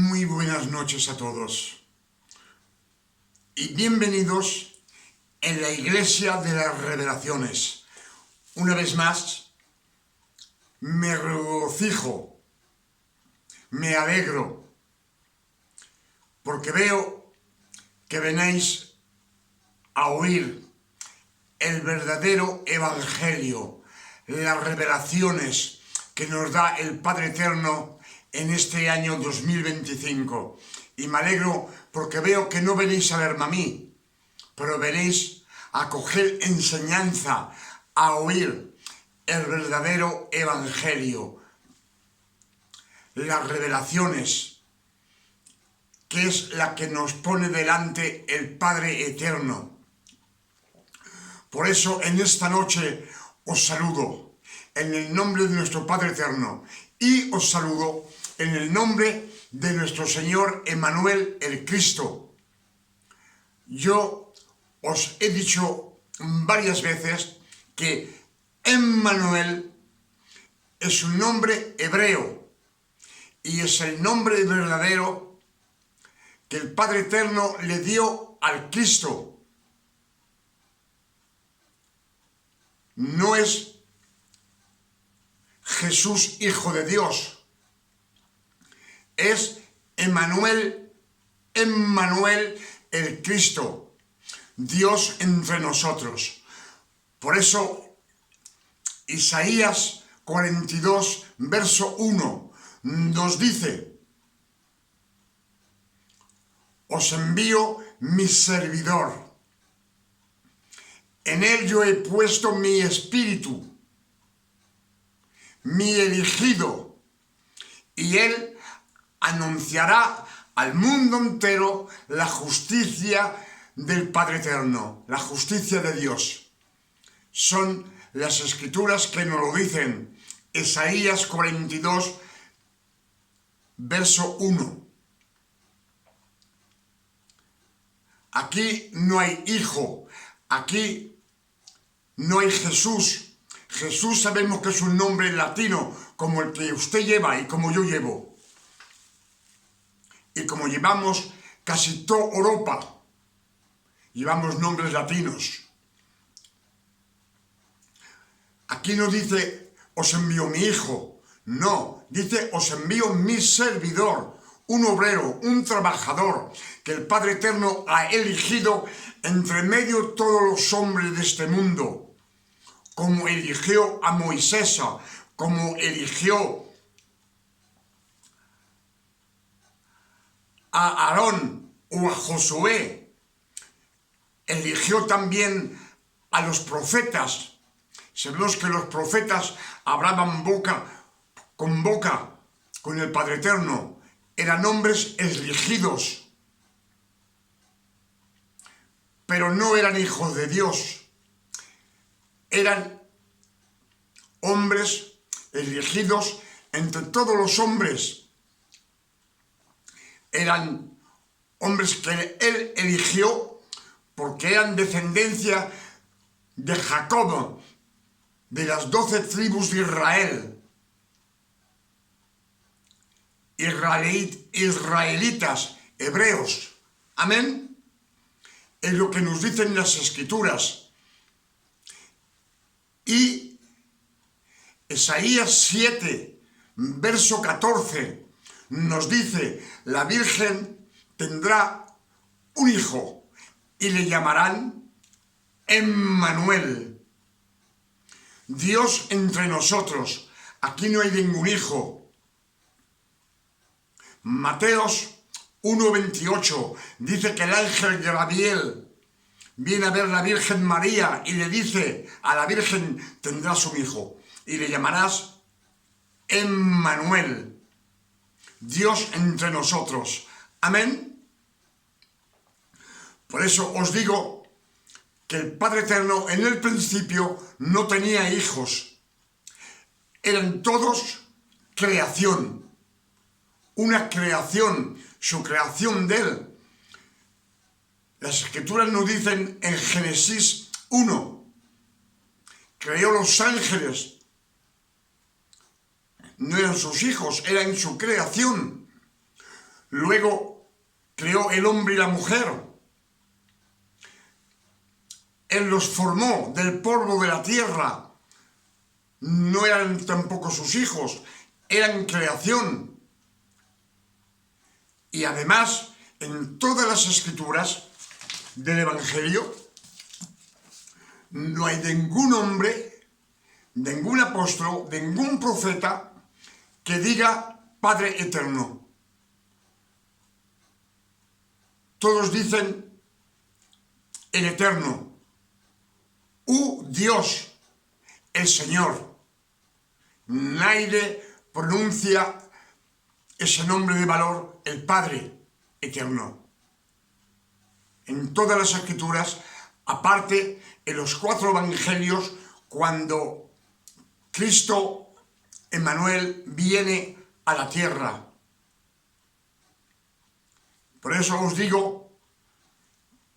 Muy buenas noches a todos y bienvenidos en la Iglesia de las Revelaciones. Una vez más, me regocijo, me alegro, porque veo que venís a oír el verdadero Evangelio, las revelaciones que nos da el Padre Eterno en este año 2025. Y me alegro porque veo que no venís a verme a mí, pero venís a coger enseñanza, a oír el verdadero Evangelio, las revelaciones, que es la que nos pone delante el Padre Eterno. Por eso en esta noche os saludo en el nombre de nuestro Padre Eterno y os saludo en el nombre de nuestro Señor Emmanuel el Cristo. Yo os he dicho varias veces que Emmanuel es un nombre hebreo y es el nombre verdadero que el Padre Eterno le dio al Cristo. No es Jesús, Hijo de Dios. Es Emmanuel el Cristo, Dios entre nosotros. Por eso Isaías 42, verso 1, nos dice: os envío mi servidor, en él yo he puesto mi espíritu, mi elegido, y él anunciará al mundo entero la justicia del Padre Eterno, la justicia de Dios. Son las escrituras que nos lo dicen. Isaías 42, verso 1. Aquí no hay hijo, aquí no hay Jesús. Jesús sabemos que es un nombre latino, como el que usted lleva y como yo llevo. Y como llevamos casi toda Europa, llevamos nombres latinos. Aquí no dice, os envío mi hijo. No, dice, os envío mi servidor, un obrero, un trabajador, que el Padre Eterno ha elegido entre medio todos los hombres de este mundo. Como eligió a Moisés, como eligió a Aarón o a Josué, eligió también a los profetas. Sabemos que los profetas hablaban boca con el Padre Eterno, eran hombres elegidos, pero no eran hijos de Dios, eran hombres elegidos entre todos los hombres. Eran hombres que él eligió porque eran descendencia de Jacob, de las 12 tribus de Israel. Israelitas, hebreos. Amén. Es lo que nos dicen las Escrituras. Y Isaías 7, verso 14, nos dice: la Virgen tendrá un hijo y le llamarán Emmanuel, Dios entre nosotros. Aquí no hay ningún hijo. Mateos 1:28 dice que el ángel Gabriel viene a ver a la Virgen María y le dice a la Virgen: tendrás un hijo y le llamarás Emmanuel, Dios entre nosotros. Amén. Por eso os digo que el Padre Eterno en el principio no tenía hijos. Eran todos creación. Una creación, su creación de él. Las Escrituras nos dicen en Génesis 1, creó los ángeles. No eran sus hijos, eran su creación. Luego creó el hombre y la mujer. Él los formó del polvo de la tierra. No eran tampoco sus hijos, eran creación. Y además, en todas las escrituras del Evangelio, no hay ningún hombre, ningún apóstol, ningún profeta que diga Padre Eterno. Todos dicen el Eterno, Dios, el Señor. Nadie pronuncia ese nombre de valor, el Padre Eterno. En todas las escrituras, aparte en los 4 evangelios, cuando Cristo, Emmanuel, viene a la tierra. Por eso os digo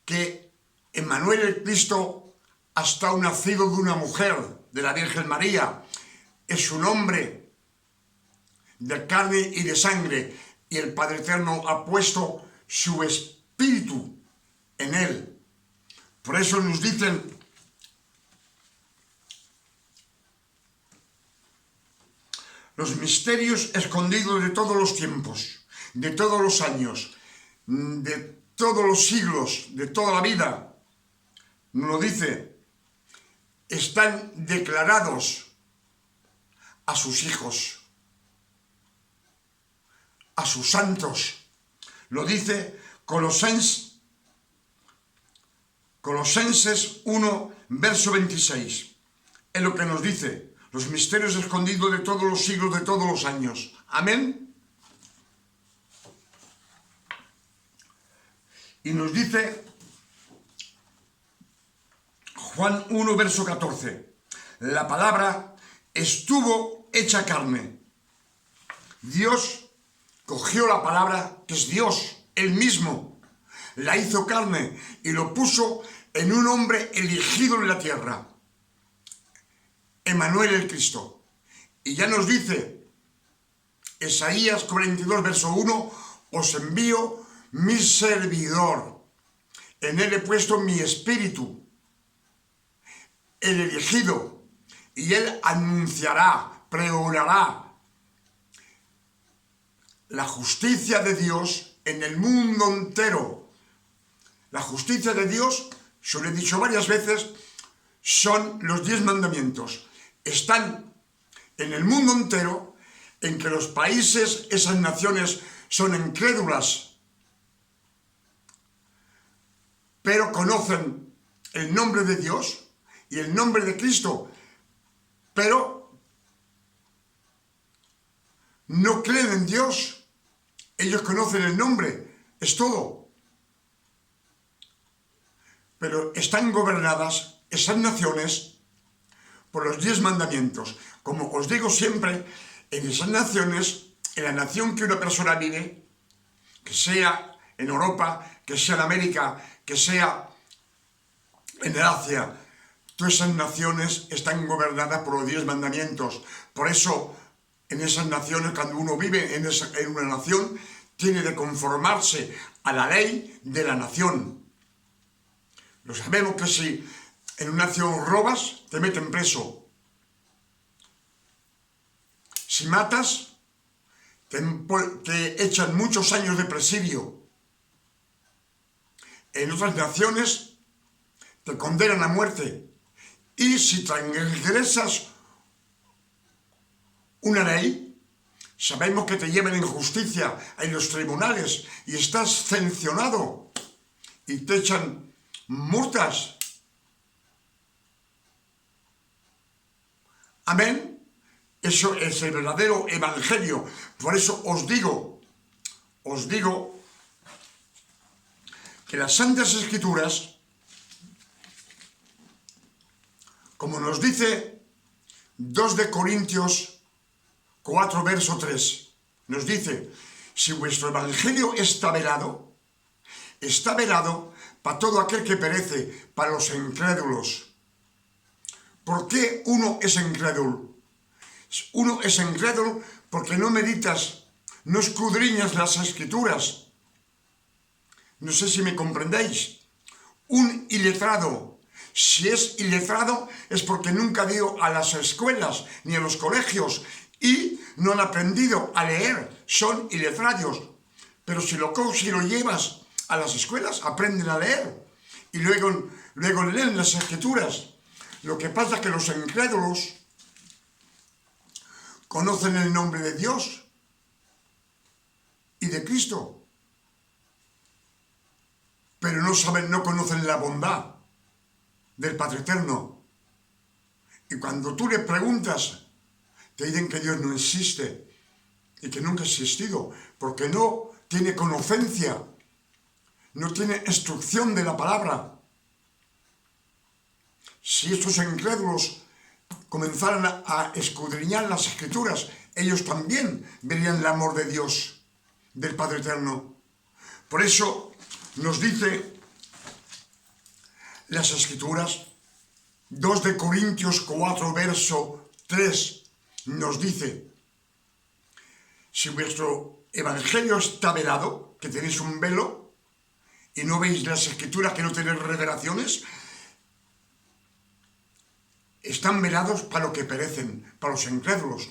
que Emmanuel el Cristo ha estado nacido de una mujer, de la Virgen María. Es un hombre de carne y de sangre, y el Padre Eterno ha puesto su espíritu en él. Por eso nos dicen los misterios escondidos de todos los tiempos, de todos los años, de todos los siglos, de toda la vida. Nos lo dice, están declarados a sus hijos, a sus santos. Lo dice Colosenses 1, verso 26. Es lo que nos dice, los misterios escondidos de todos los siglos, de todos los años. Amén. Y nos dice Juan 1, verso 14. La palabra estuvo hecha carne. Dios cogió la palabra, que es Dios, Él mismo, la hizo carne y lo puso en un hombre elegido en la tierra. Emmanuel el Cristo. Y ya nos dice Isaías 42, verso 1, os envío mi servidor. En él he puesto mi espíritu, el elegido, y él anunciará, pregonará la justicia de Dios en el mundo entero. La justicia de Dios, yo lo he dicho varias veces, son los 10 mandamientos. Están en el mundo entero, en que los países, esas naciones, son incrédulas, pero conocen el nombre de Dios y el nombre de Cristo, pero no creen en Dios. Ellos conocen el nombre, es todo. Pero están gobernadas esas naciones por los 10 mandamientos. Como os digo siempre, en esas naciones, en la nación que una persona vive, que sea en Europa, que sea en América, que sea en el Asia, todas esas naciones están gobernadas por los 10 mandamientos. Por eso, en esas naciones, cuando uno vive en una nación, tiene de conformarse a la ley de la nación. Lo sabemos que si en una nación robas, te meten preso. Si matas, te echan muchos años de presidio. En otras naciones te condenan a muerte. Y si transgresas una ley, sabemos que te llevan en justicia en los tribunales y estás sancionado y te echan multas. Amén. Eso es el verdadero evangelio. Por eso os digo que las Santas Escrituras, como nos dice 2 de Corintios 4, verso 3, nos dice, si vuestro evangelio está velado para todo aquel que perece, para los incrédulos. ¿Por qué uno es incrédulo? Uno es incrédulo porque no meditas, no escudriñas las Escrituras. No sé si me comprendéis. Un iletrado, si es iletrado, es porque nunca ha ido a las escuelas ni a los colegios y no han aprendido a leer, son iletrados. Pero si lo coges y lo llevas a las escuelas, aprenden a leer y luego leen las Escrituras. Lo que pasa es que los incrédulos conocen el nombre de Dios y de Cristo, pero no conocen la bondad del Padre Eterno. Y cuando tú le preguntas, te dicen que Dios no existe y que nunca ha existido, porque no tiene conocencia, no tiene instrucción de la palabra. Si estos incrédulos comenzaran a escudriñar las Escrituras, ellos también verían el amor de Dios, del Padre Eterno. Por eso nos dice las Escrituras, 2 de Corintios 4, verso 3, nos dice: si vuestro evangelio está velado, que tenéis un velo, y no veis las Escrituras, que no tenéis revelaciones, están velados para los que perecen, para los incrédulos.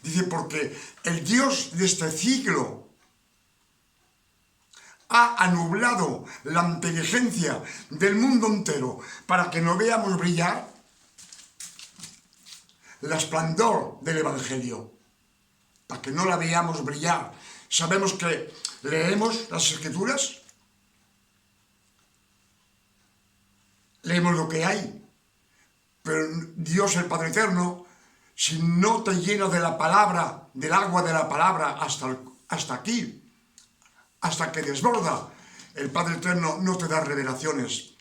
Dice, porque el Dios de este siglo ha anublado la inteligencia del mundo entero para que no veamos brillar el esplendor del Evangelio, para que no la veamos brillar. Sabemos que leemos las Escrituras, leemos lo que hay, pero Dios el Padre Eterno, si no te llenas de la palabra, del agua de la palabra hasta aquí, hasta que desborda, el Padre Eterno no te da revelaciones.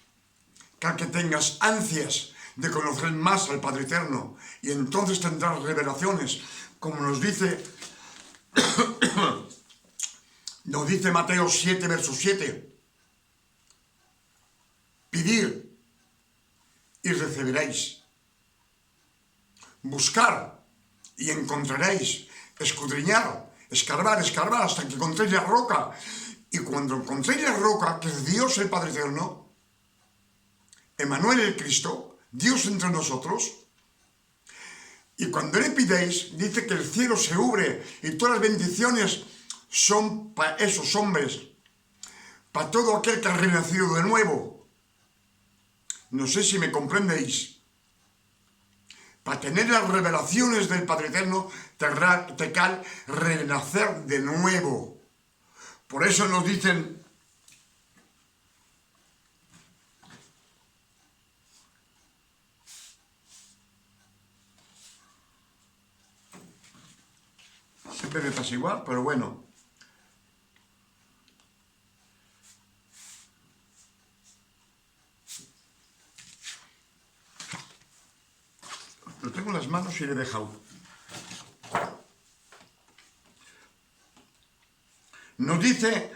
Que tengas ansias de conocer más al Padre Eterno, y entonces tendrás revelaciones, como nos dice Mateo 7, verso 7. Pidid y recibiréis. Buscar y encontraréis. Escudriñar, escarbar hasta que encontréis la roca. Y cuando encontréis la roca, que es Dios el Padre Eterno, Emmanuel el Cristo, Dios entre nosotros, y cuando le pidéis, dice que el cielo se abre y todas las bendiciones son para esos hombres, para todo aquel que ha renacido de nuevo. No sé si me comprendéis. Para tener las revelaciones del Padre Eterno, te cal renacer de nuevo. Por eso nos dicen: siempre me pasa igual, pero bueno. Lo tengo en las manos y le he dejado. Nos dice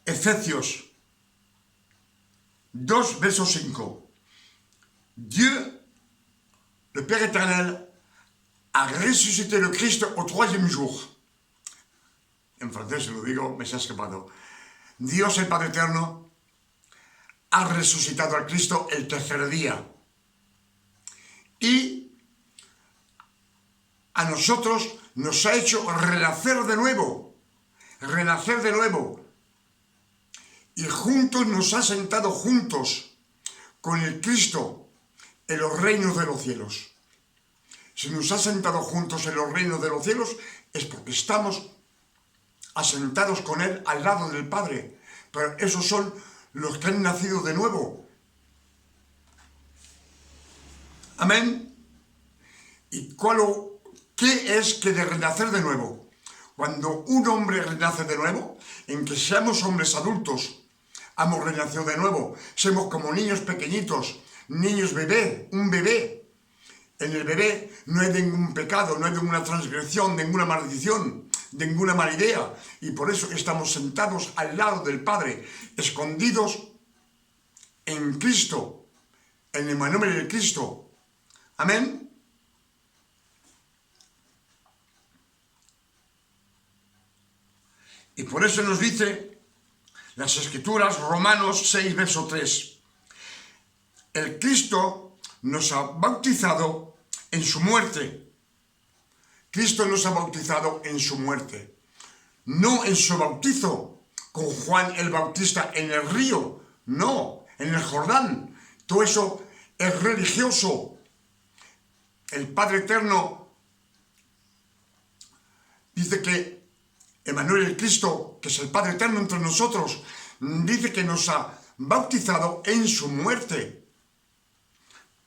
Efesios 2, verso 5. Dieu, le Père éternel, a ressuscité le Christ au troisième jour. En francés se lo digo, me se ha escapado. Dios el Padre Eterno ha resucitado al Cristo el tercer día. Y a nosotros nos ha hecho renacer de nuevo. Renacer de nuevo. Y juntos nos ha sentado juntos con el Cristo en los reinos de los cielos. Si nos ha sentado juntos en los reinos de los cielos, es porque estamos asentados con Él al lado del Padre. Pero esos son los que han nacido de nuevo. Amén. ¿Y qué es que de renacer de nuevo? Cuando un hombre renace de nuevo, en que seamos hombres adultos, hemos renacido de nuevo, somos como niños pequeñitos, niños bebé, un bebé. En el bebé no hay ningún pecado, no hay ninguna transgresión, ninguna maldición, ninguna mala idea. Y por eso estamos sentados al lado del Padre, escondidos en Cristo, en el nombre de Cristo. Amén. Y por eso nos dice las Escrituras, Romanos 6, verso 3. El Cristo nos ha bautizado en su muerte. Cristo nos ha bautizado en su muerte. No en su bautizo con Juan el Bautista en el río, no, en el Jordán. Todo eso es religioso. El Padre Eterno dice que Emmanuel el Cristo, que es el Padre Eterno entre nosotros, dice que nos ha bautizado en su muerte.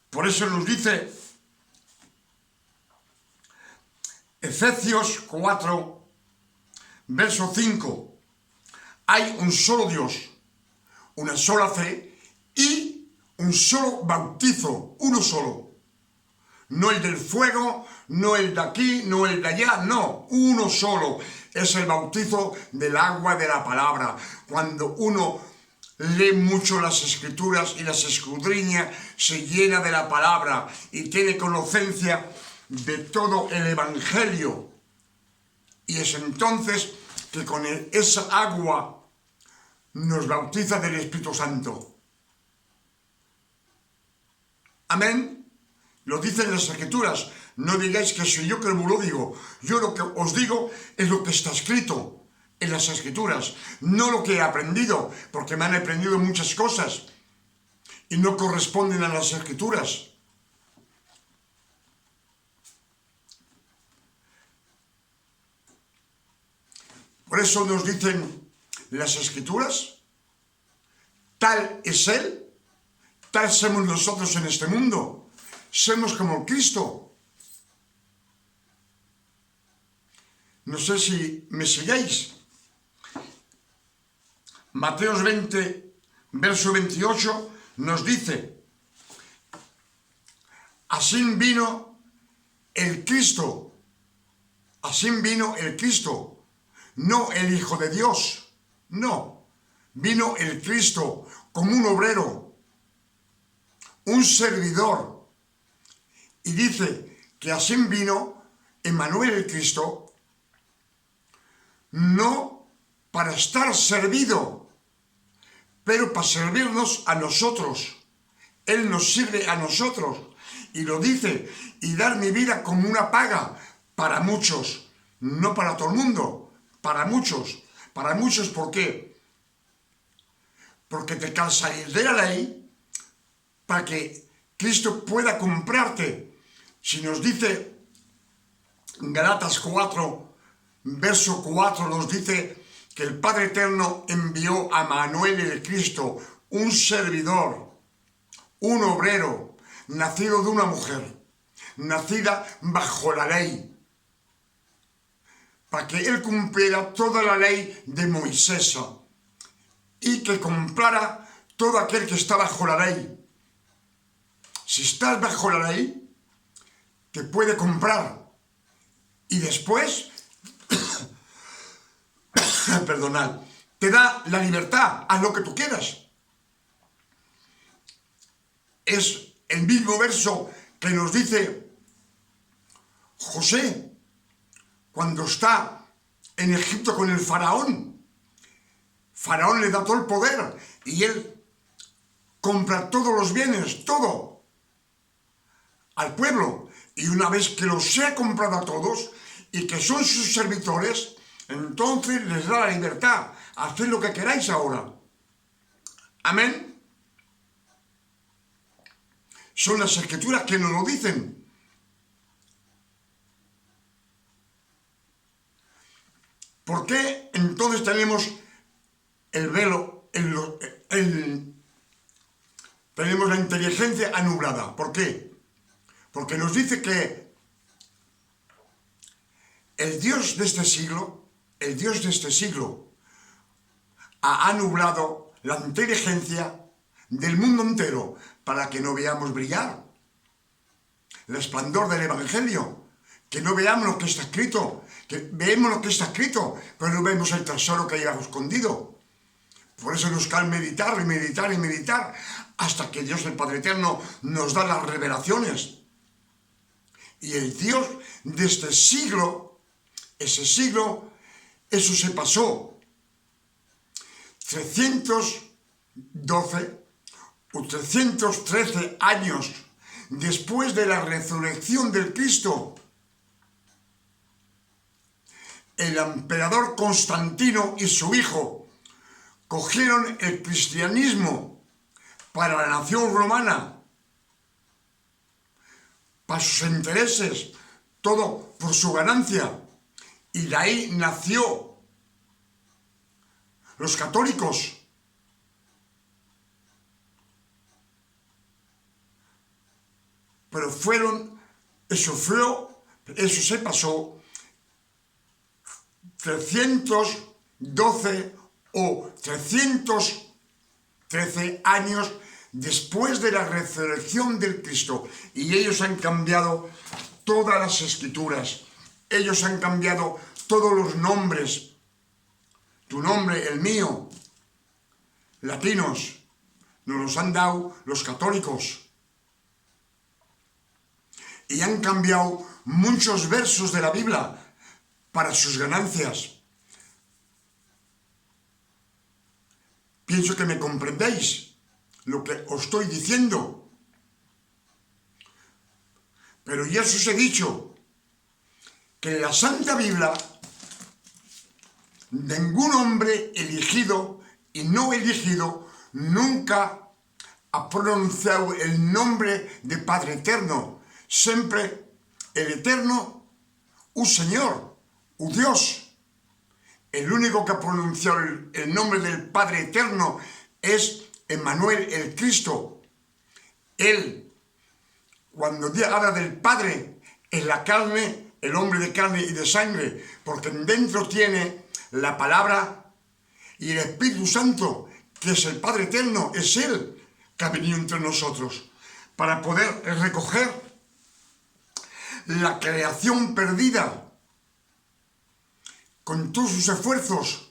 Por eso nos dice Efesios 4, verso 5. Hay un solo Dios, una sola fe y un solo bautizo, uno solo. No el del fuego, no el de aquí, no el de allá, no, uno solo. Es el bautizo del agua de la palabra. Cuando uno lee mucho las Escrituras y las escudriña, se llena de la palabra y tiene conocencia de todo el Evangelio. Y es entonces que con esa agua nos bautiza del Espíritu Santo. Amén. Lo dicen las Escrituras. No digáis que soy yo que lo digo. Yo lo que os digo es lo que está escrito en las Escrituras, no lo que he aprendido, porque me han aprendido muchas cosas y no corresponden a las Escrituras. Por eso nos dicen las Escrituras, tal es Él, tal somos nosotros en este mundo, somos como Cristo. No sé si me sigáis. Mateos 20, verso 28, nos dice, así vino el Cristo, no el Hijo de Dios, no, vino el Cristo como un obrero, un servidor, y dice que así vino Emmanuel el Cristo, no para estar servido, pero para servirnos a nosotros. Él nos sirve a nosotros, y lo dice, y dar mi vida como una paga para muchos, no para todo el mundo, para muchos. Para muchos, ¿por qué? Porque te cansáis de la ley para que Cristo pueda comprarte. Si nos dice Galatas 4, verso 4, nos dice que el Padre Eterno envió a Emmanuel el Cristo, un servidor, un obrero, nacido de una mujer, nacida bajo la ley, para que Él cumpliera toda la ley de Moisés y que comprara todo aquel que está bajo la ley. Si estás bajo la ley, te puede comprar y después, perdonad, te da la libertad, haz lo que tú quieras. Es el mismo verso que nos dice José cuando está en Egipto con el faraón. Faraón le da todo el poder y él compra todos los bienes, todo, al pueblo. Y una vez que los ha comprado a todos y que son sus servidores, entonces les da la libertad. Haced lo que queráis ahora. Amén. Son las Escrituras que nos lo dicen. ¿Por qué entonces tenemos el velo, tenemos la inteligencia anublada? ¿Por qué? Porque nos dice que el Dios de este siglo, ha nublado la inteligencia del mundo entero para que no veamos brillar el esplendor del Evangelio, que no veamos lo que está escrito, que vemos lo que está escrito, pero no vemos el tesoro que llevamos escondido. Por eso nos cae meditar y meditar y meditar hasta que Dios el Padre Eterno nos da las revelaciones. Y el Dios de este siglo, ese siglo, eso se pasó. 312 o 313 años después de la resurrección del Cristo, el emperador Constantino y su hijo cogieron el cristianismo para la nación romana, para sus intereses, todo por su ganancia, y de ahí nació los católicos. Pero eso se pasó 312 o 313 años después de la resurrección del Cristo. Y ellos han cambiado todas las escrituras. Ellos han cambiado todos los nombres. Tu nombre, el mío, latinos, nos los han dado los católicos. Y han cambiado muchos versos de la Biblia para sus ganancias. Pienso que me comprendéis lo que os estoy diciendo. Pero ya os he dicho que en la Santa Biblia ningún hombre elegido y no elegido nunca ha pronunciado el nombre de Padre Eterno. Siempre el Eterno, un Señor, un Dios. El único que ha pronunciado el nombre del Padre Eterno es Emmanuel, el Cristo. Él, cuando habla del Padre, es la carne, el hombre de carne y de sangre, porque dentro tiene la palabra y el Espíritu Santo, que es el Padre Eterno, es Él que ha venido entre nosotros para poder recoger la creación perdida con todos sus esfuerzos.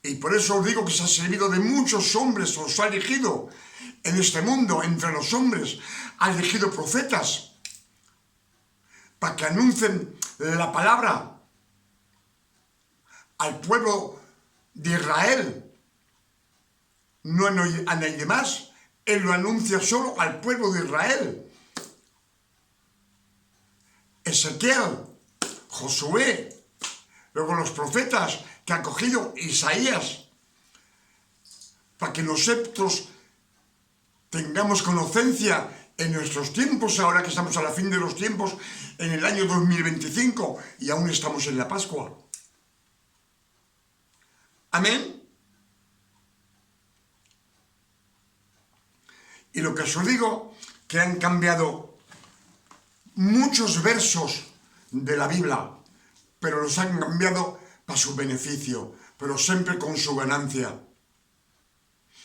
Y por eso os digo que se ha servido de muchos hombres, os ha elegido en este mundo, entre los hombres, ha elegido profetas para que anuncien la palabra al pueblo de Israel, no a nadie más. Él lo anuncia solo al pueblo de Israel. Ezequiel, Josué, luego los profetas que ha cogido Isaías, para que nosotros tengamos conocencia en nuestros tiempos, ahora que estamos a la fin de los tiempos, en el año 2025, y aún estamos en la Pascua. Amén. Y lo que os digo, que han cambiado muchos versos de la Biblia, pero los han cambiado para su beneficio, pero siempre con su ganancia.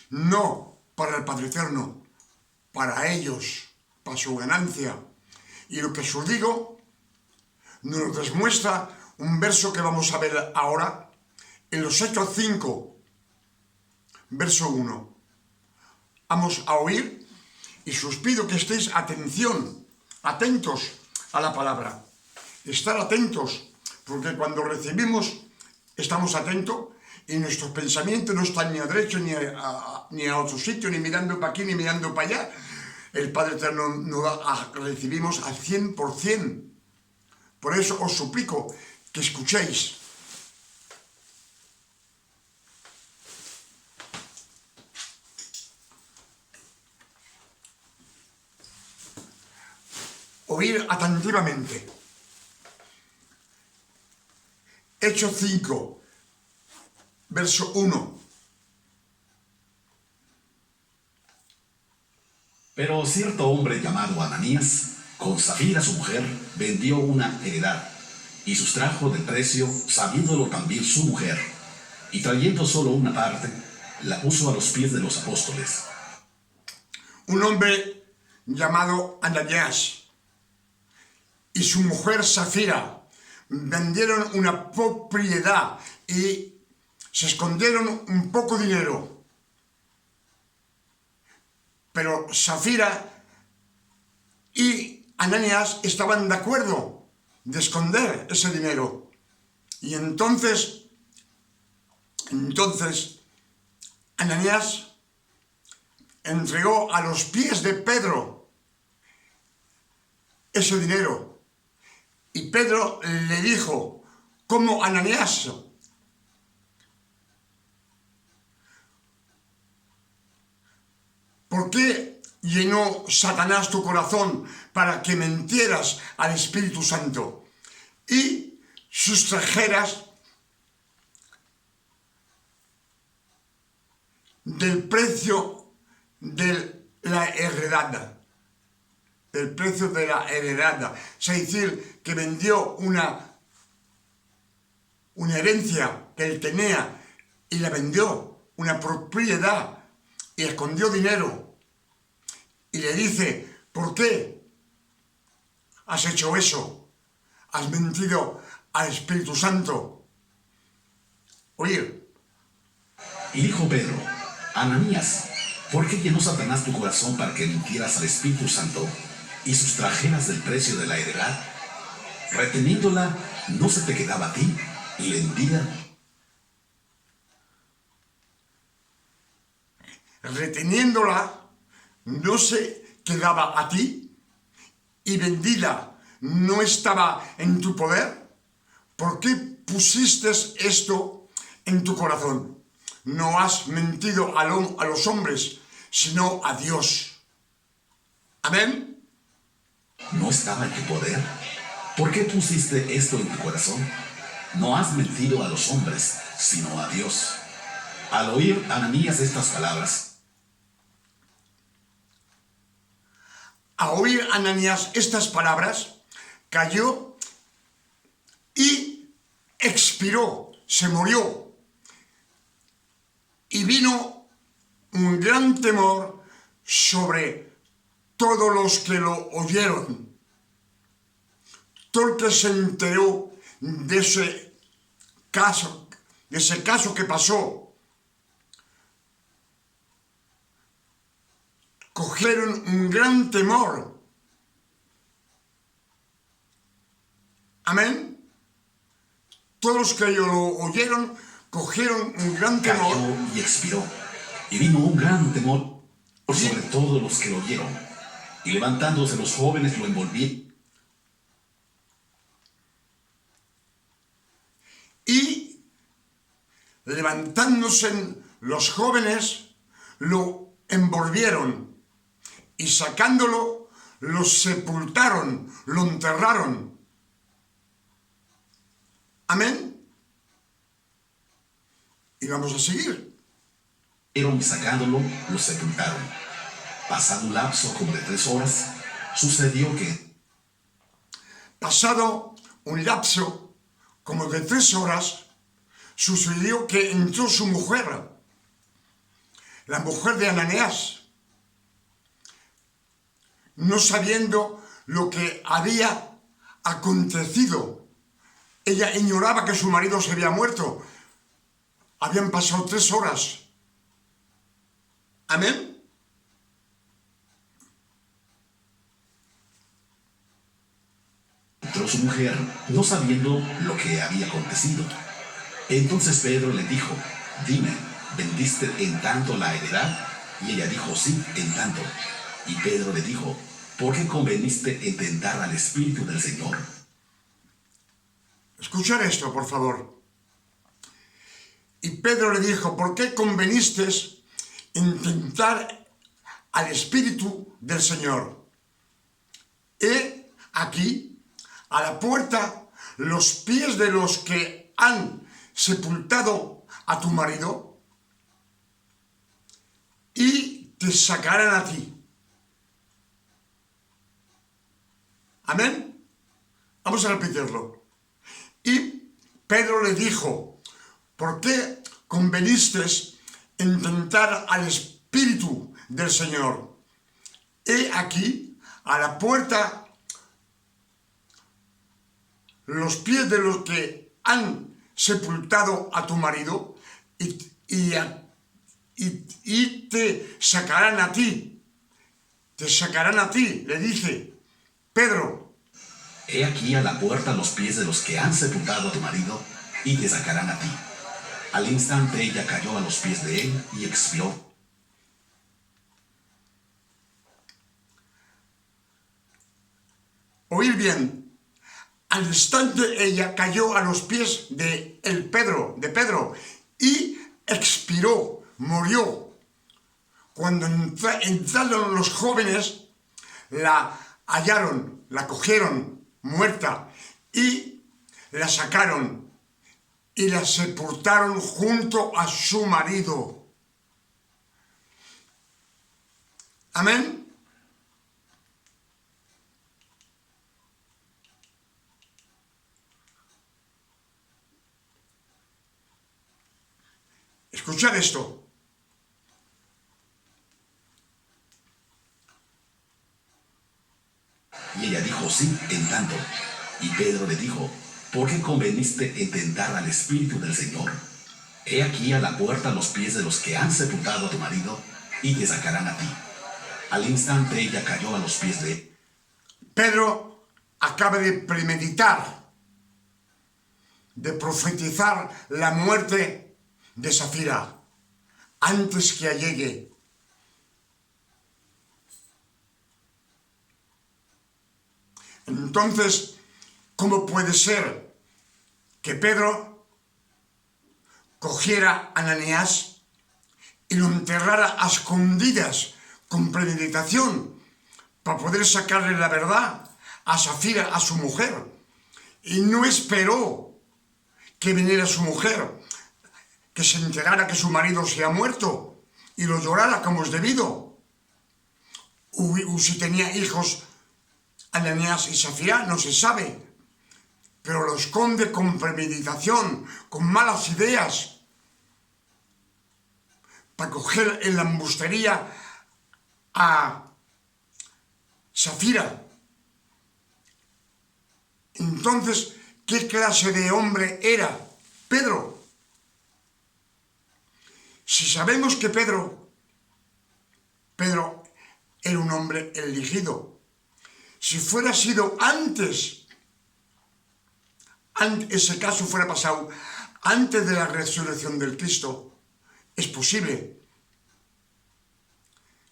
No para el Padre Eterno, para ellos, para su ganancia. Y lo que os digo nos demuestra un verso que vamos a ver ahora, en los Hechos 5, verso 1. Vamos a oír y os pido que estéis atentos a la palabra. Estar atentos, porque cuando recibimos estamos atentos y nuestros pensamientos no están ni a derecho ni a otro sitio, ni mirando para aquí ni mirando para allá. El Padre Eterno nos recibimos al 100%. Por eso os suplico que escuchéis. Oír atentamente. Hechos 5, verso 1. Pero cierto hombre llamado Ananías, con Safira su mujer, vendió una heredad y sustrajo del precio, sabiéndolo también su mujer, y trayendo solo una parte, la puso a los pies de los apóstoles. Un hombre llamado Ananías y su mujer Safira vendieron una propiedad y se escondieron un poco de dinero. Pero Safira y Ananías estaban de acuerdo de esconder ese dinero. Y entonces Entonces, Ananías entregó a los pies de Pedro ese dinero. Y Pedro le dijo: ¿cómo, Ananías? ¿Por qué llenó Satanás tu corazón para que mentieras al Espíritu Santo y sustrajeras del precio de la heredad? Del precio de la heredad. Es decir, que vendió una herencia que él tenía y la vendió, una propiedad, y escondió dinero. Y le dice: ¿por qué has hecho eso? Has mentido al Espíritu Santo. Oye. Y dijo Pedro: Ananías, ¿por qué llenó Satanás tu corazón para que mintieras al Espíritu Santo y sustrajeras del precio de la heredad? Reteniéndola, ¿no se te quedaba a ti y vendida? Reteniéndola, ¿no se quedaba a ti y vendida no estaba en tu poder? ¿Por qué pusiste esto en tu corazón? No has mentido a los hombres, sino a Dios. Amén. ¿No estaba en tu poder? ¿Por qué pusiste esto en tu corazón? No has mentido a los hombres, sino a Dios. Al oír Ananías estas palabras, cayó y expiró, se murió. Y vino un gran temor sobre todos los que lo oyeron. Todo el que se enteró de ese caso que pasó, cogieron un gran temor. Amén. Todos los que lo oyeron cogieron un gran temor. Cayó y expiró. Y vino un gran temor sobre todos los que lo oyeron. Y levantándose los jóvenes lo envolvieron. Y levantándose los jóvenes lo envolvieron. Y sacándolo, lo sepultaron, lo enterraron. Amén. Y vamos a seguir. Y sacándolo, lo sepultaron. Pasado un lapso como de 3 horas, sucedió que... Pasado un lapso como de 3 horas, sucedió que entró su mujer, la mujer de Ananías, no sabiendo lo que había acontecido. Ella ignoraba que su marido se había muerto. Habían pasado 3 horas. Amén. Entró su mujer, no sabiendo lo que había acontecido. Entonces Pedro le dijo: dime, ¿vendiste en tanto la heredad? Y ella dijo: sí, en tanto. Y Pedro le dijo: ¿por qué conveniste en tentar al Espíritu del Señor? Escuchar esto, por favor. Y Pedro le dijo: ¿por qué conveniste en tentar al Espíritu del Señor? He aquí, a la puerta, los pies de los que han sepultado a tu marido y te sacarán a ti. Amén. Vamos a repetirlo. Y Pedro le dijo: ¿por qué conveniste en tentar al Espíritu del Señor? He aquí, a la puerta, los pies de los que han sepultado a tu marido y te sacarán a ti. Te sacarán a ti, le dice Pedro. He aquí a la puerta los pies de los que han sepultado a tu marido y te sacarán a ti. Al instante ella cayó a los pies de él y expiró. Oír bien, al instante ella cayó a los pies de Pedro, y expiró, murió. Cuando entraron los jóvenes, la hallaron, la cogieron muerta y la sacaron y la sepultaron junto a su marido. Amén. Escuchad esto. Y ella dijo, sí, en tanto. Y Pedro le dijo, ¿por qué conveniste en tentar al Espíritu del Señor? He aquí a la puerta los pies de los que han sepultado a tu marido, y te sacarán a ti. Al instante ella cayó a los pies de él. Pedro acaba de premeditar, de profetizar la muerte de Safira antes que llegue. Entonces, ¿cómo puede ser que Pedro cogiera a Ananías y lo enterrara a escondidas con premeditación para poder sacarle la verdad a Safira, a su mujer? Y no esperó que viniera su mujer, que se enterara que su marido se ha muerto y lo llorara como es debido. O si tenía hijos Ananías y Safira, no se sabe, pero lo esconde con premeditación, con malas ideas, para coger en la embustería a Safira. Entonces, ¿qué clase de hombre era Pedro? Si sabemos que Pedro era un hombre elegido, si fuera sido antes, ese caso fuera pasado antes de la resurrección del Cristo, es posible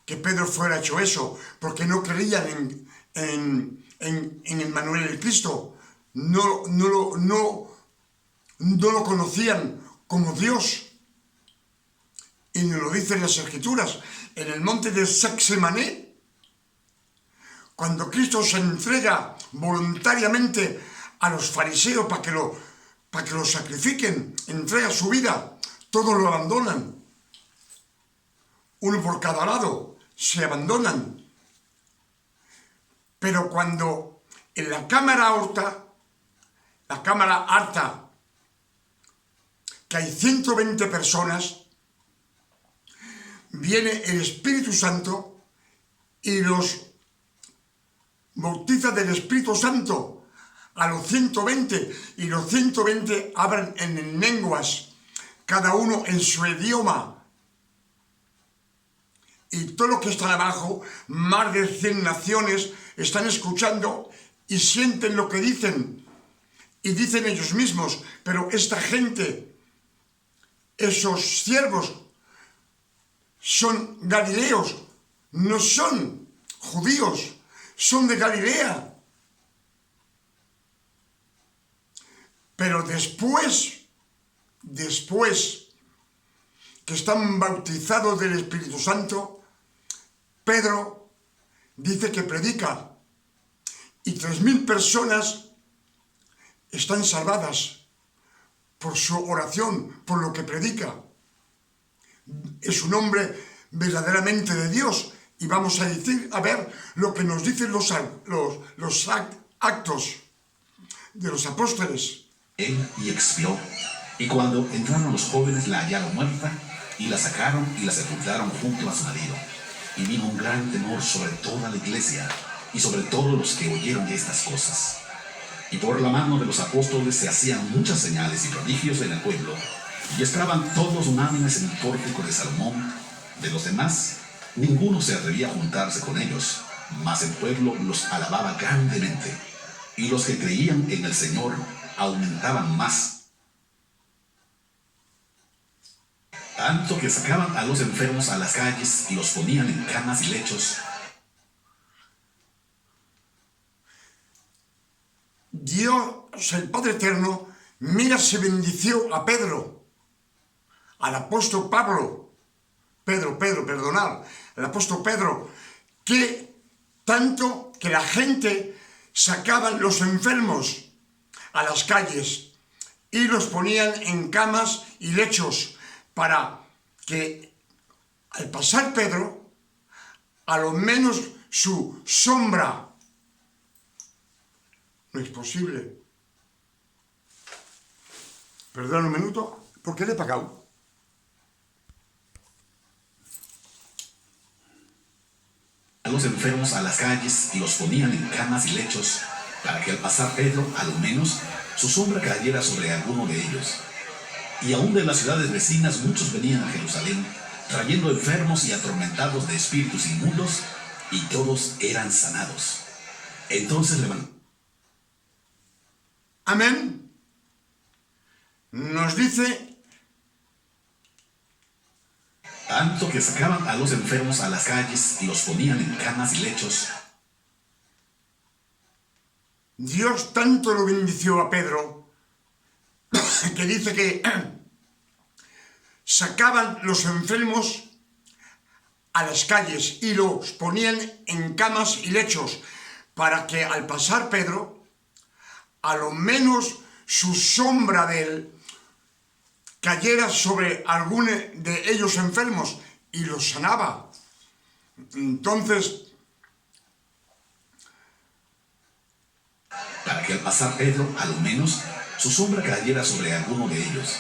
que Pedro fuera hecho eso, porque no creían en Emmanuel el Cristo, no lo conocían como Dios. Y nos lo dicen las Escrituras, en el monte de Sexemané, cuando Cristo se entrega voluntariamente a los fariseos para que lo sacrifiquen, entrega su vida, todos lo abandonan. Uno por cada lado, se abandonan. Pero cuando en la cámara alta, que hay 120 personas, viene el Espíritu Santo y los bautiza del Espíritu Santo a los 120, y los 120 hablan en lenguas, cada uno en su idioma. Y todos los que están abajo, más de 100 naciones, están escuchando y sienten lo que dicen. Y dicen ellos mismos, pero esta gente, esos siervos, son galileos, no son judíos, son de Galilea. Pero después que están bautizados del Espíritu Santo, Pedro dice que predica, y 3.000 personas están salvadas por su oración, por lo que predica. Es un hombre verdaderamente de Dios, y vamos a ver lo que nos dicen los actos de los apóstoles. Él y expiró, y cuando entraron los jóvenes la hallaron muerta, y la sacaron y la sepultaron junto a su marido. Y vino un gran temor sobre toda la iglesia, y sobre todos los que oyeron de estas cosas. Y por la mano de los apóstoles se hacían muchas señales y prodigios en el pueblo, y estaban todos unánimes en el pórtico de Salomón. De los demás, ninguno se atrevía a juntarse con ellos, mas el pueblo los alababa grandemente, y los que creían en el Señor aumentaban más. tanto que sacaban a los enfermos a las calles y los ponían en camas y lechos. Dios, el Padre Eterno, mira, se bendició a Pedro, al apóstol perdonad, el apóstol Pedro, que tanto que la gente sacaban los enfermos a las calles y los ponían en camas y lechos para que al pasar Pedro, a lo menos su sombra. No es posible. Perdón un minuto, ¿por qué le he pagado? A los enfermos a las calles y los ponían en camas y lechos, para que al pasar Pedro, a lo menos, su sombra cayera sobre alguno de ellos. Y aún de las ciudades vecinas muchos venían a Jerusalén, trayendo enfermos y atormentados de espíritus inmundos, y todos eran sanados. Entonces levantó. Amén. Nos dice Tanto que sacaban a los enfermos a las calles y los ponían en camas y lechos. Dios tanto lo bendició a Pedro que dice que sacaban los enfermos a las calles y los ponían en camas y lechos para que al pasar Pedro, a lo menos su sombra de él cayera sobre alguno de ellos enfermos y los sanaba. Entonces, para que al pasar Pedro, a lo menos, su sombra cayera sobre alguno de ellos.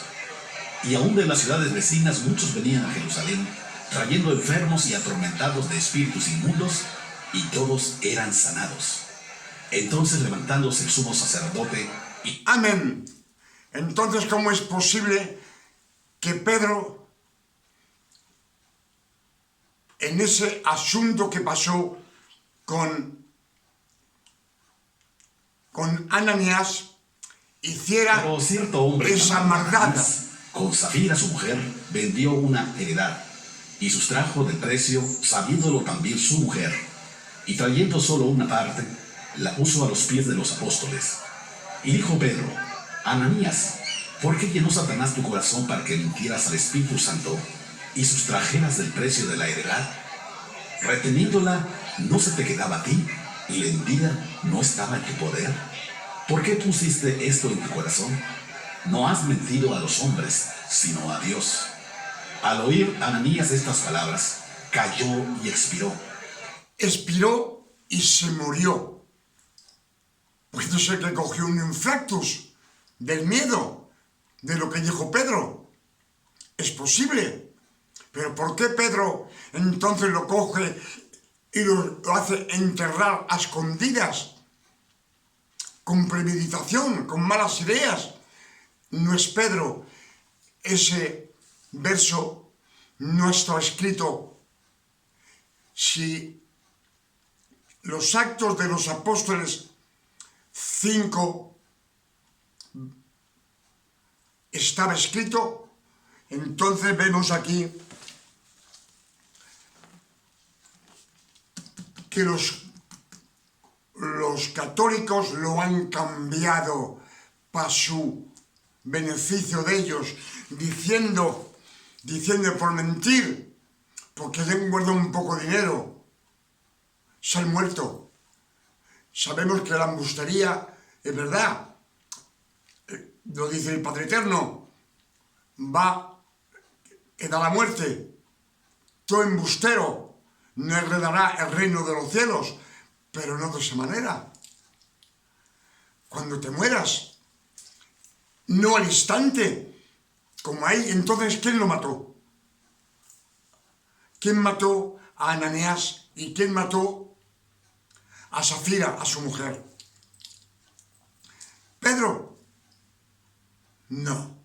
Y aún de las ciudades vecinas muchos venían a Jerusalén, trayendo enfermos y atormentados de espíritus inmundos, y todos eran sanados. Entonces, levantándose el sumo sacerdote y... amén. Entonces, ¿cómo es posible que Pedro, en ese asunto que pasó con Ananías, hiciera Pero cierto hombre esa llamado maldad? Ananías, con Safira su mujer, vendió una heredad, y sustrajo del precio, sabiéndolo también su mujer, y trayendo solo una parte, la puso a los pies de los apóstoles. Y dijo Pedro: Ananías, ¿por qué llenó Satanás tu corazón para que mintieras al Espíritu Santo y sustrajeras del precio de la heredad? Reteniéndola, ¿no se te quedaba a ti? ¿Y la envidia no estaba en tu poder? ¿Por qué pusiste esto en tu corazón? No has mentido a los hombres, sino a Dios. Al oír Ananías estas palabras, cayó y expiró. Expiró y se murió. Puede ser que cogió un infarctus del miedo de lo que dijo Pedro. Es posible. Pero ¿por qué Pedro entonces lo coge y lo hace enterrar a escondidas? Con premeditación, con malas ideas. No es Pedro. Ese verso no está escrito. Si los Actos de los Apóstoles 5 estaba escrito, entonces vemos aquí que los católicos lo han cambiado para su beneficio de ellos, diciendo por mentir, porque le han guardado un poco de dinero, se han muerto. Sabemos que la embustería es verdad, lo dice el Padre Eterno, que da la muerte. Todo embustero no heredará el reino de los cielos, pero no de esa manera. Cuando te mueras, no al instante, como ahí, entonces, ¿quién lo mató? ¿Quién mató a Ananías y quién mató a Safira, a su mujer? ¿Pedro? No.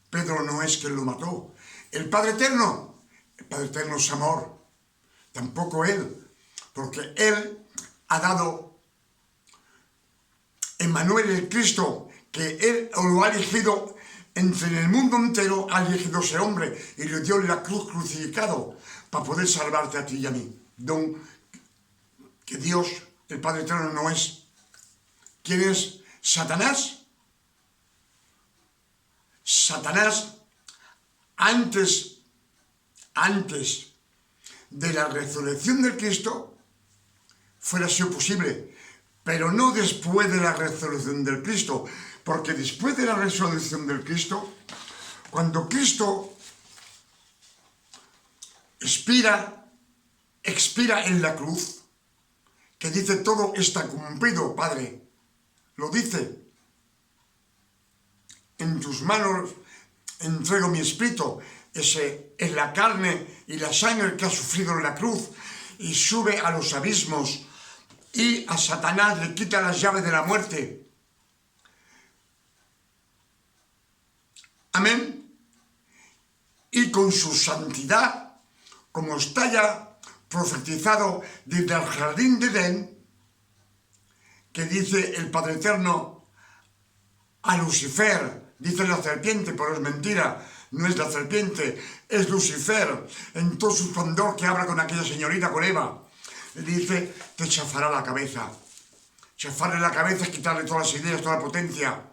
Pedro no es quien lo mató. ¿El Padre Eterno? El Padre Eterno es amor. Tampoco él, porque él ha dado Emmanuel el Cristo, que él lo ha elegido en el mundo entero ha elegido ese hombre y le dio la cruz crucificado para poder salvarte a ti y a mí. Don que Dios, el Padre Eterno, no es. ¿Quién es Satanás? Satanás, antes de la resurrección de Cristo, fuera sido posible, pero no después de la resurrección del Cristo, porque después de la resurrección del Cristo, cuando Cristo expira en la cruz, que dice todo está cumplido, Padre, lo dice, en tus manos entrego mi espíritu, ese es la carne y la sangre que ha sufrido en la cruz, y sube a los abismos, y a Satanás le quita las llaves de la muerte. Amén. Y con su santidad, como está ya profetizado desde el jardín de Edén, que dice el Padre Eterno a Lucifer, dice la serpiente, pero es mentira, no es la serpiente, es Lucifer, en todo su esplendor, que habla con aquella señorita, con Eva, le dice, te chafará la cabeza. Chafarle la cabeza es quitarle todas las ideas, toda la potencia,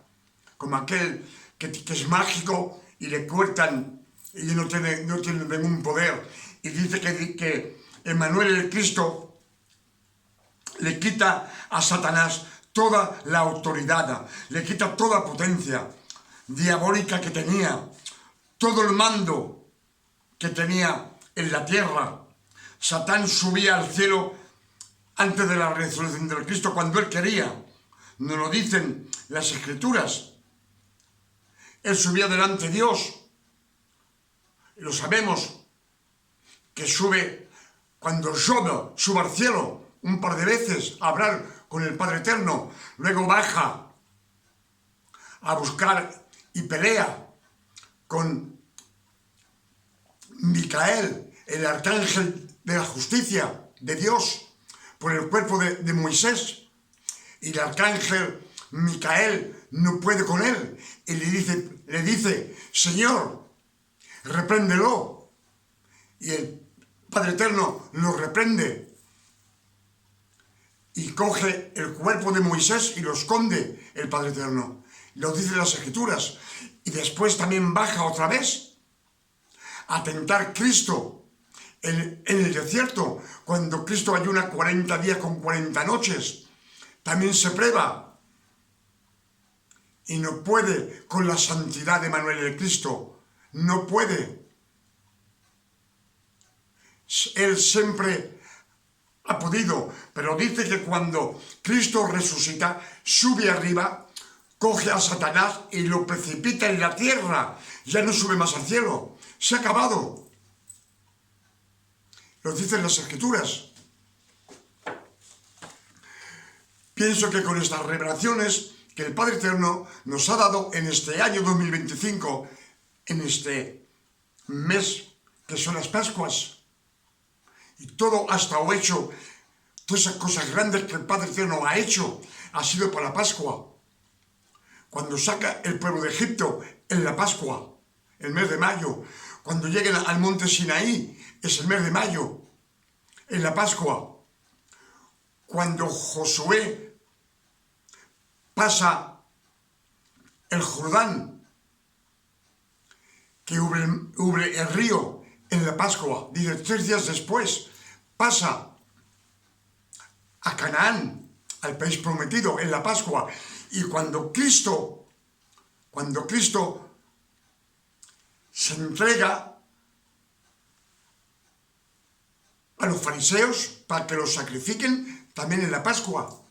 como aquel que es mágico y le cortan y no tiene ningún poder. Y dice que Emmanuel el Cristo le quita a Satanás toda la autoridad, le quita toda potencia diabólica que tenía, todo el mando que tenía en la tierra. Satán subía al cielo antes de la resurrección del Cristo cuando él quería. Nos lo dicen las Escrituras. Él subía delante de Dios. Lo sabemos que sube cuando Job sube al cielo un par de veces a hablar con el Padre Eterno. Luego baja a buscar y pelea con Micael, el arcángel de la justicia de Dios, por el cuerpo de Moisés. Y el arcángel Micael no puede con él. Y le dice, Señor, repréndelo. Y el Padre Eterno lo reprende. Y coge el cuerpo de Moisés y lo esconde el Padre Eterno. Lo dice las Escrituras. Y después también baja otra vez a tentar Cristo en el desierto, cuando Cristo ayuna 40 días con 40 noches. También se prueba. Y no puede con la santidad de Emmanuel el Cristo. No puede. Él siempre ha podido, pero dice que cuando Cristo resucita, sube arriba, coge a Satanás y lo precipita en la tierra. Ya no sube más al cielo. Se ha acabado. Lo dicen las Escrituras. Pienso que con estas revelaciones que el Padre Eterno nos ha dado en este año 2025, en este mes que son las Pascuas, y todo ha estado hecho, todas esas cosas grandes que el Padre Eterno ha hecho, ha sido para la Pascua. Cuando saca el pueblo de Egipto en la Pascua, el mes de mayo, cuando lleguen al monte Sinaí, es el mes de mayo, en la Pascua. Cuando Josué pasa el Jordán, que hubre el río en la Pascua, dice 3 días después, pasa a Canaán, al país prometido, en la Pascua. Y cuando Cristo se entrega a los fariseos para que los sacrifiquen también en la Pascua,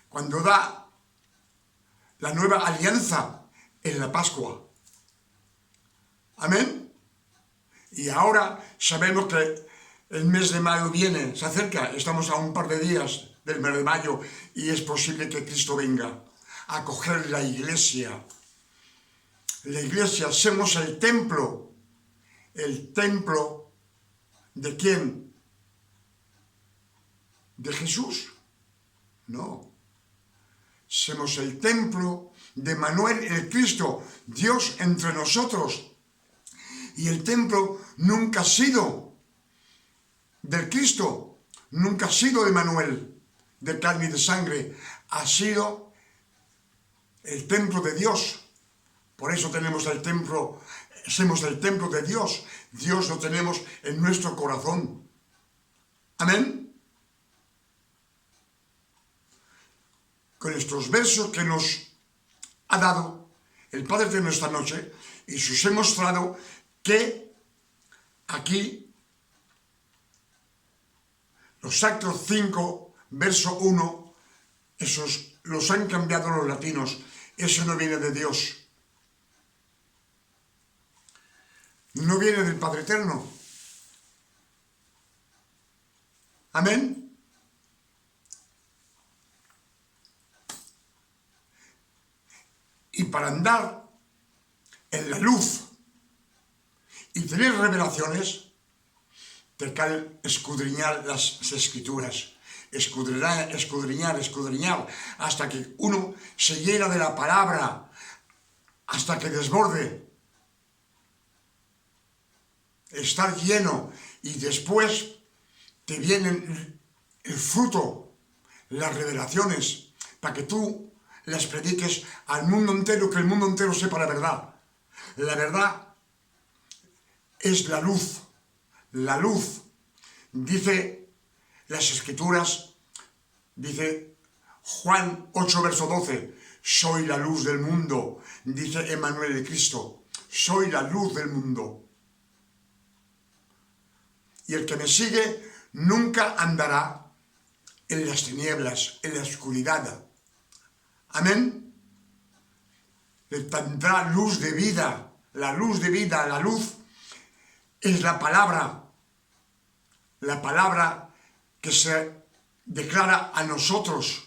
cuando da la nueva alianza en la Pascua. Amén. Y ahora sabemos que el mes de mayo viene, se acerca, estamos a un par de días del mes de mayo y es posible que Cristo venga a coger la iglesia. La iglesia, somos el templo. ¿El templo de quién? ¿De Jesús? No. Somos el templo de Manuel el Cristo, Dios entre nosotros. Y el templo nunca ha sido del Cristo, nunca ha sido de Manuel, de carne y de sangre, ha sido el templo de Dios. Por eso tenemos el templo, somos el templo de Dios. Dios lo tenemos en nuestro corazón. Amén. Con estos versos que nos ha dado el Padre Eterno esta noche, y os he mostrado que aquí los Actos 5, verso 1, esos los han cambiado los latinos. Eso no viene de Dios. No viene del Padre Eterno. Amén. Y para andar en la luz y tener revelaciones, te cabe escudriñar las Escrituras. Escudriñar, hasta que uno se llena de la palabra, hasta que desborde. Estar lleno, y después te vienen el fruto, las revelaciones, para que tú las prediques al mundo entero, que el mundo entero sepa la verdad. La verdad es la luz. La luz, dice las Escrituras, dice Juan 8, verso 12, soy la luz del mundo, dice Emmanuel el Cristo, soy la luz del mundo. Y el que me sigue nunca andará en las tinieblas, en la oscuridad. Amén. Le tendrá luz de vida, la luz de vida, la luz es la palabra que se declara a nosotros.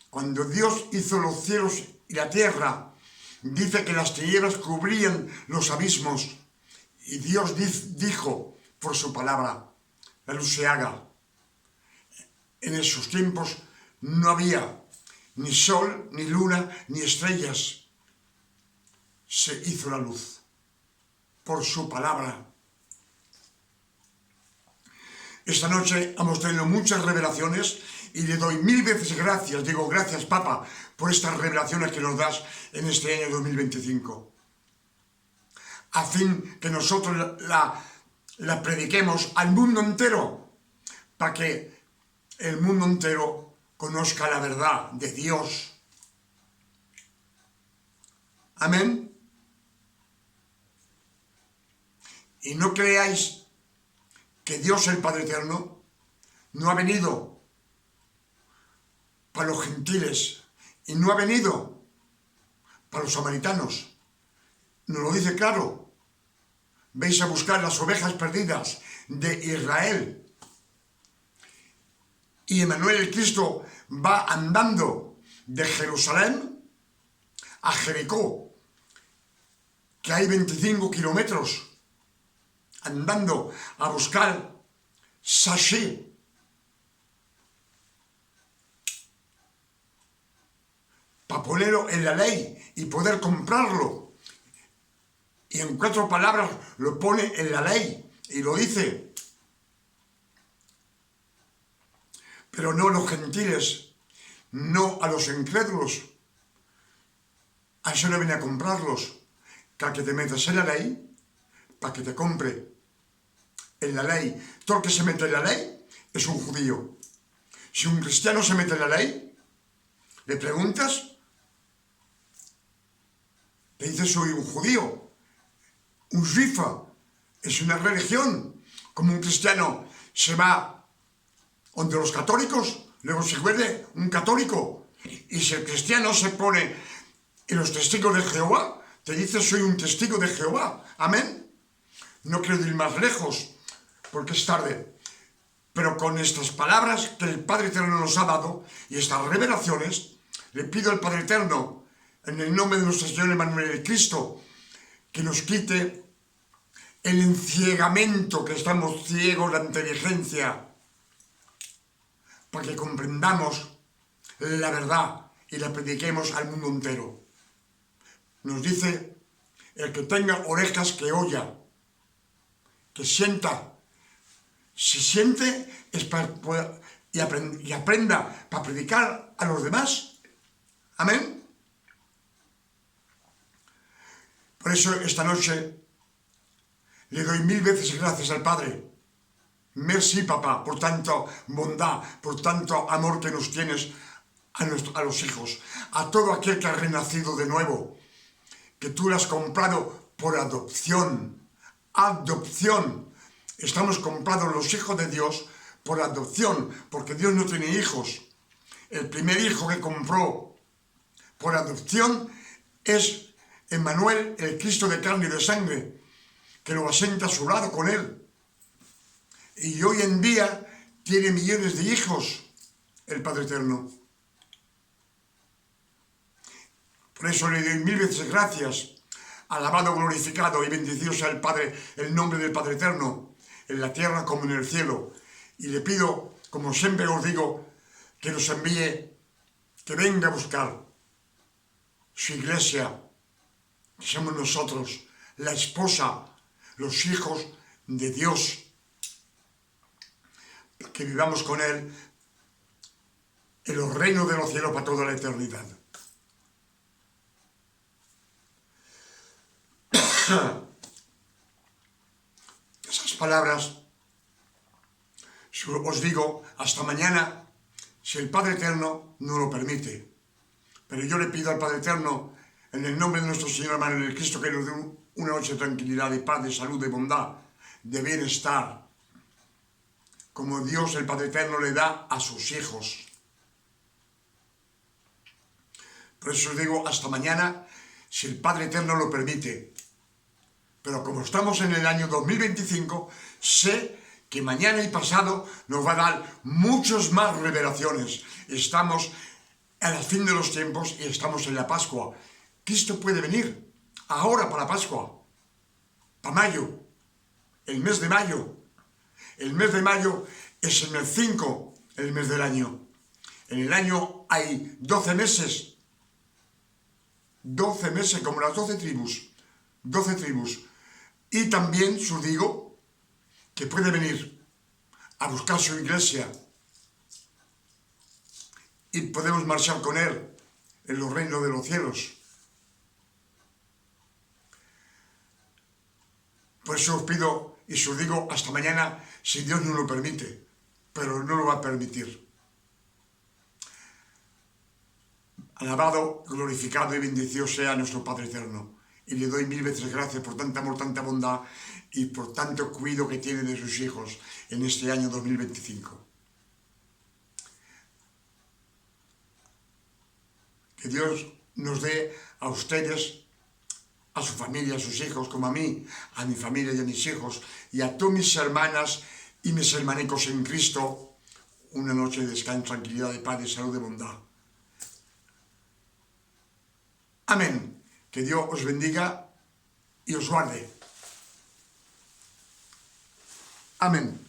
Cuando Dios hizo los cielos y la tierra, dice que las tinieblas cubrían los abismos, y Dios dijo por su palabra, la luz se haga. En esos tiempos no había ni sol, ni luna, ni estrellas. Se hizo la luz por su palabra. Esta noche hemos tenido muchas revelaciones y le doy 1000 veces gracias, digo gracias Papa, por estas revelaciones que nos das en este año 2025. A fin que nosotros la prediquemos al mundo entero, para que el mundo entero conozca la verdad de Dios. Amén. Y no creáis que Dios el Padre Eterno no ha venido para los gentiles y no ha venido para los samaritanos. Nos lo dice claro. Veis a buscar las ovejas perdidas de Israel. Y Emmanuel el Cristo va andando de Jerusalén a Jericó, que hay 25 kilómetros, andando a buscar sachet para ponerlo en la ley y poder comprarlo. Y en 4 palabras lo pone en la ley y lo dice. Pero no a los gentiles, no a los incrédulos. A eso no viene a comprarlos, para que te metas en la ley, para que te compre en la ley. Todo el que se mete en la ley es un judío. Si un cristiano se mete en la ley, le preguntas, le dices soy un judío, un rifa, es una religión. Como un cristiano se va donde los católicos, luego se vuelve un católico. Y si el cristiano se pone en los testigos de Jehová, te dice soy un testigo de Jehová. Amén. No quiero ir más lejos, porque es tarde. Pero con estas palabras que el Padre Eterno nos ha dado y estas revelaciones, le pido al Padre Eterno, en el nombre de nuestro Señor Emmanuel el Cristo, que nos quite el enciegamiento, que estamos ciegos, la inteligencia, para que comprendamos la verdad y la prediquemos al mundo entero. nos dice, el que tenga orejas que oya, que sienta, si siente es y aprenda para predicar a los demás. Amén. Por eso esta noche le doy 1000 veces gracias al Padre. Merci, papá, por tanta bondad, por tanto amor que nos tienes a los hijos, a todo aquel que ha renacido de nuevo, que tú lo has comprado por adopción. Adopción. Estamos comprados los hijos de Dios por adopción, porque Dios no tiene hijos. El primer hijo que compró por adopción es Emmanuel, el Cristo de carne y de sangre, que lo asienta a su lado con él. Y hoy en día tiene millones de hijos el Padre Eterno. Por eso le doy 1000 veces gracias. Alabado, glorificado y bendecido sea el Padre, el nombre del Padre Eterno, en la tierra como en el cielo. Y le pido, como siempre os digo, que nos envíe, que venga a buscar su iglesia, que somos nosotros, la esposa, los hijos de Dios, que vivamos con Él en los reinos de los cielos para toda la eternidad. Esas palabras os digo hasta mañana, si el Padre Eterno no lo permite. Pero yo le pido al Padre Eterno, en el nombre de nuestro Señor hermano en el Cristo, que nos dé una noche de tranquilidad, de paz, de salud, de bondad, de bienestar, como Dios el Padre Eterno le da a sus hijos. Por eso os digo hasta mañana, si el Padre Eterno lo permite. Pero como estamos en el año 2025, sé que mañana y pasado nos va a dar muchas más revelaciones. Estamos al fin de los tiempos y estamos en la Pascua. Cristo puede venir ahora para la Pascua, para mayo, el mes de mayo. El mes de mayo es el mes 5, el mes del año. En el año hay 12 meses. 12 meses, como las 12 tribus. 12 tribus. Y también os digo que puede venir a buscar su iglesia y podemos marchar con él en los reinos de los cielos. Por eso os pido y os digo hasta mañana, si Dios no lo permite, pero no lo va a permitir. Alabado, glorificado y bendecido sea nuestro Padre Eterno. Y le doy 1000 veces gracias por tanta amor, tanta bondad y por tanto cuidado que tiene de sus hijos en este año 2025. Que Dios nos dé a ustedes, a su familia, a sus hijos, como a mí, a mi familia y a mis hijos, y a todas mis hermanas y mis hermanicos en Cristo, una noche de descanso, tranquilidad, de paz, de salud, de bondad. Amén. Que Dios os bendiga y os guarde. Amén.